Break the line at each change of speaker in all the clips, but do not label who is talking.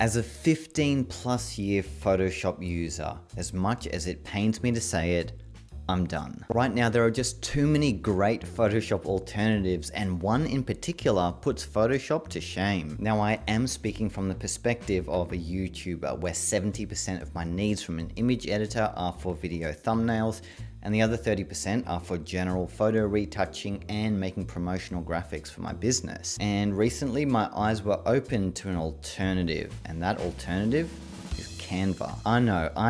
As a 15+ year Photoshop user, as much as it pains me to say it, I'm done. Right now, there are just too many great Photoshop alternatives, and one in particular puts Photoshop to shame. Now, I am speaking from the perspective of a YouTuber where 70% of my needs from an image editor are for video thumbnails, and the other 30% are for general photo retouching and making promotional graphics for my business. And recently, my eyes were opened to an alternative, and that alternative is Canva. I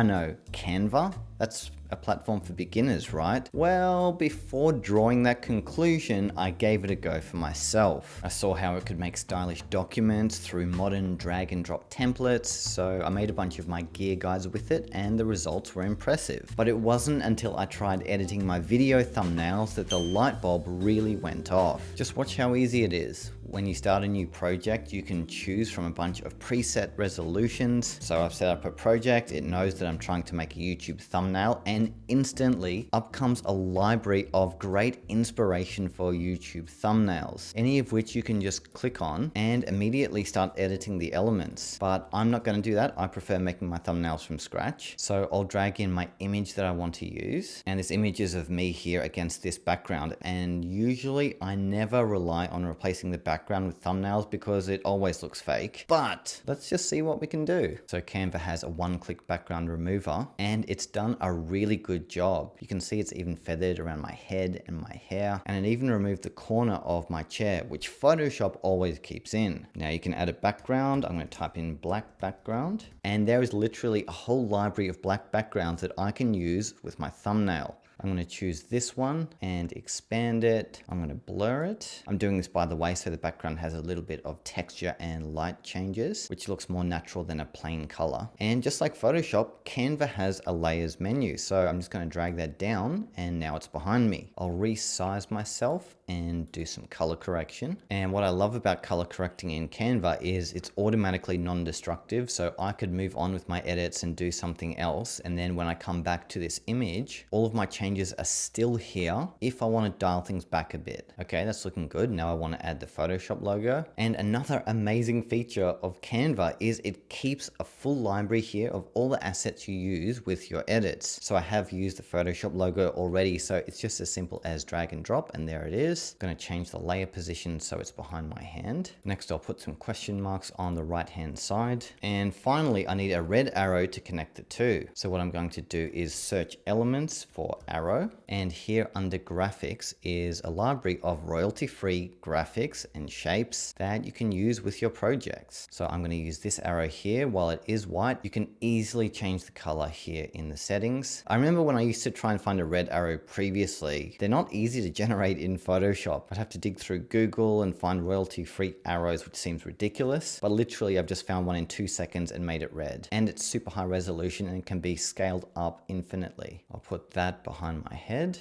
know, Canva? That's a platform for beginners, right? Well, before drawing that conclusion, I gave it a go for myself. I saw how it could make stylish documents through modern drag and drop templates, so I made a bunch of my gear guides with it, and the results were impressive. But it wasn't until I tried editing my video thumbnails that the light bulb really went off. Just watch how easy it is. When you start a new project, you can choose from a bunch of preset resolutions. So I've set up a project, it knows that I'm trying to make a YouTube thumbnail, and instantly up comes a library of great inspiration for YouTube thumbnails, any of which you can just click on and immediately start editing the elements. But I'm not going to do that. I prefer making my thumbnails from scratch. So I'll drag in my image that I want to use, and this image is of me here against this background, and usually I never rely on replacing the background with thumbnails because it always looks fake. But let's just see what we can do. So Canva has a one-click background remover, and it's done a really good job. You can see it's even feathered around my head and my hair, and it even removed the corner of my chair, which Photoshop always keeps in. Now you can add a background. I'm going to type in black background, and there is literally a whole library of black backgrounds that I can use with my thumbnail. I'm going to choose this one and expand it. I'm going to blur it. I'm doing this, by the way, so the background has a little bit of texture and light changes, which looks more natural than a plain color. And just like Photoshop, Canva has a layers menu. So I'm just going to drag that down, and now it's behind me. I'll resize myself and do some color correction. And what I love about color correcting in Canva is it's automatically non-destructive. So I could move on with my edits and do something else. And then when I come back to this image, all of my changes are still here if I want to dial things back a bit. Okay, that's looking good. Now I want to add the Photoshop logo. And another amazing feature of Canva is it keeps a full library here of all the assets you use with your edits. So I have used the Photoshop logo already, so it's just as simple as drag and drop, and there it is. I'm going to change the layer position so it's behind my hand. Next, I'll put some question marks on the right hand side. And finally, I need a red arrow to connect the two. So what I'm going to do is search elements for arrow, and here under graphics is a library of royalty-free graphics and shapes that you can use with your projects. So I'm going to use this arrow here. While it is white, you can easily change the color here in the settings. I remember when I used to try and find a red arrow previously, they're not easy to generate in Photoshop. I'd have to dig through Google and find royalty-free arrows, which seems ridiculous, but literally I've just found one in 2 seconds and made it red. And it's super high resolution and can be scaled up infinitely. I'll put that behind my head.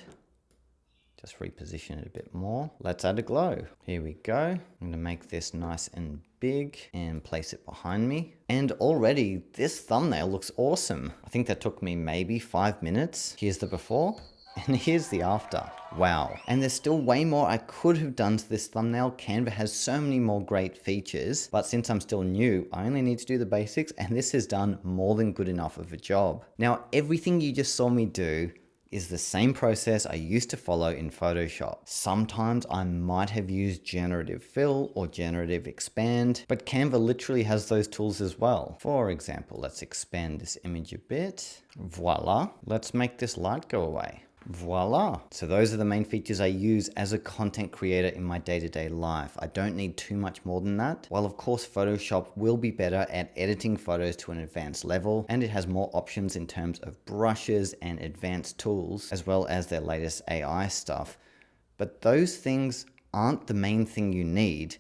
Just reposition it a bit more. Let's add a glow. Here we go. I'm going to make this nice and big and place it behind me. And already this thumbnail looks awesome. I think that took me maybe 5 minutes. Here's the before. And here's the after. Wow. And there's still way more I could have done to this thumbnail. Canva has so many more great features, but since I'm still new, I only need to do the basics, and this has done more than good enough of a job. Now, everything you just saw me do is the same process I used to follow in Photoshop. Sometimes I might have used Generative Fill or Generative Expand, but Canva literally has those tools as well. For example, let's expand this image a bit. Voila. Let's make this light go away. Voila. So those are the main features I use as a content creator in my day-to-day life. I don't need too much more than that. While of course Photoshop will be better at editing photos to an advanced level, and it has more options in terms of brushes and advanced tools, as well as their latest AI stuff. But those things aren't the main thing you need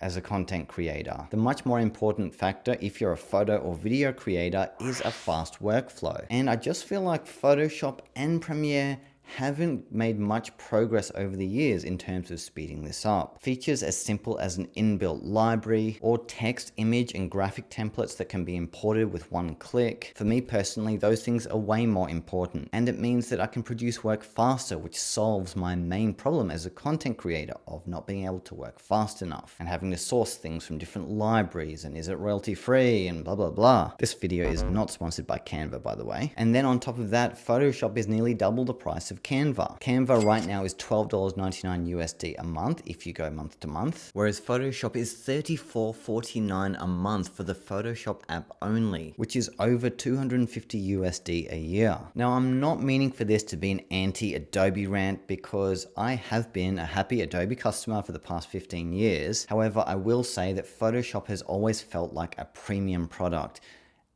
as a content creator. The much more important factor if you're a photo or video creator is a fast workflow. And I just feel like Photoshop and Premiere haven't made much progress over the years in terms of speeding this up. Features as simple as an inbuilt library or text, image, and graphic templates that can be imported with one click. For me personally, those things are way more important, and it means that I can produce work faster, which solves my main problem as a content creator of not being able to work fast enough and having to source things from different libraries and is it royalty free and blah blah blah. This video is not sponsored by Canva, by the way. And then on top of that, Photoshop is nearly double the price of Canva. Canva right now is $12.99 USD a month if you go month to month, whereas Photoshop is $34.49 a month for the Photoshop app only, which is over $250 USD a year. Now, I'm not meaning for this to be an anti-Adobe rant because I have been a happy Adobe customer for the past 15 years. However, I will say that Photoshop has always felt like a premium product.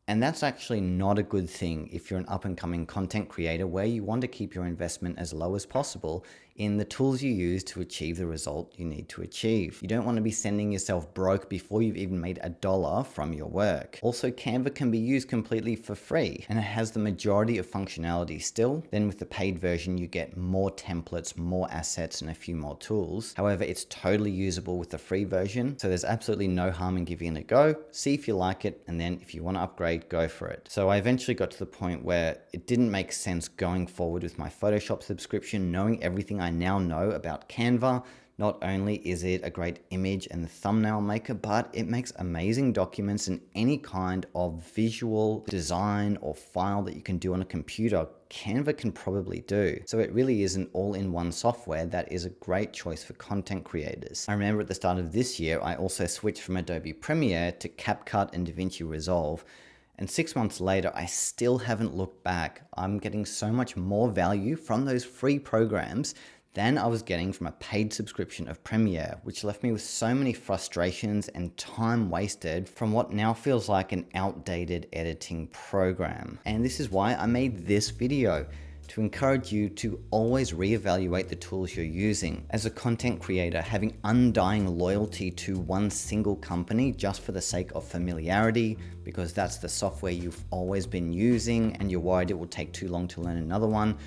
And that's actually not a good thing if you're an up-and-coming content creator where you want to keep your investment as low as possible in the tools you use to achieve the result you need to achieve. You don't want to be sending yourself broke before you've even made $1 from your work. Also, Canva can be used completely for free, and it has the majority of functionality still. Then with the paid version, you get more templates, more assets, and a few more tools. However, it's totally usable with the free version, so there's absolutely no harm in giving it a go. See if you like it, and then if you want to upgrade, go for it. So I eventually got to the point where it didn't make sense going forward with my Photoshop subscription, knowing everything I now know about Canva. Not only is it a great image and thumbnail maker, but it makes amazing documents and any kind of visual design or file that you can do on a computer, Canva can probably do. So it really is an all-in-one software that is a great choice for content creators. I remember at the start of this year, I also switched from Adobe Premiere to CapCut and DaVinci Resolve. And 6 months later, I still haven't looked back. I'm getting so much more value from those free programs than I was getting from a paid subscription of Premiere, which left me with so many frustrations and time wasted from what now feels like an outdated editing program. And this is why I made this video, to encourage you to always reevaluate the tools you're using. As a content creator, having undying loyalty to one single company just for the sake of familiarity, because that's the software you've always been using and you're worried it will take too long to learn another one,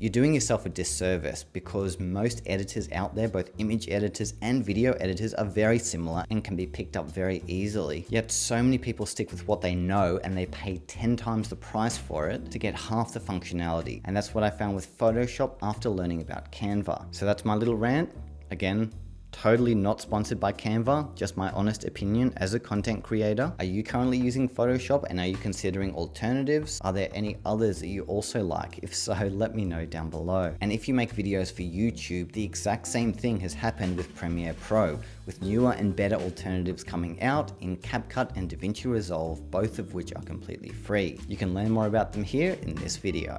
you're doing yourself a disservice, because most editors out there, both image editors and video editors, are very similar and can be picked up very easily. Yet so many people stick with what they know and they pay 10 times the price for it to get half the functionality. And that's what I found with Photoshop after learning about Canva. So that's my little rant. Again, totally not sponsored by Canva, just my honest opinion as a content creator. Are you currently using Photoshop and are you considering alternatives? Are there any others that you also like? If so, let me know down below. And if you make videos for YouTube, the exact same thing has happened with Premiere Pro, with newer and better alternatives coming out in CapCut and DaVinci Resolve, both of which are completely free. You can learn more about them here in this video.